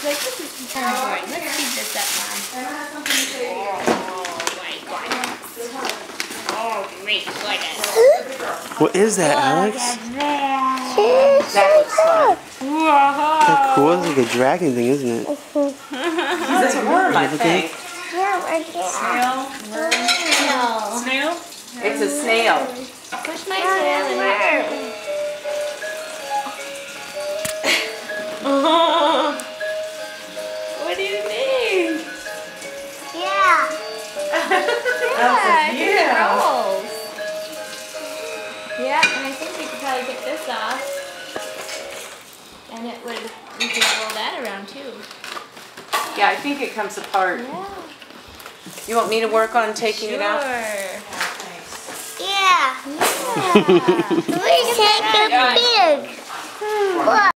like, this is kind of boring. Let's speed this up, Mom. Oh my goodness. Oh, great goodness. What is that, Alex? That looks fun. That's cool. It's like a dragon thing, isn't it? That's a worm, I think. Snail? Worm? No. Snail? It's a snail. Push my tail in it. What do you think? Yeah. It rolls. Yeah, and I think we could probably get this off. And we could roll that around too. Yeah, I think it comes apart. Yeah. You want me to work on taking it out? Sure. Yeah. We take a pig.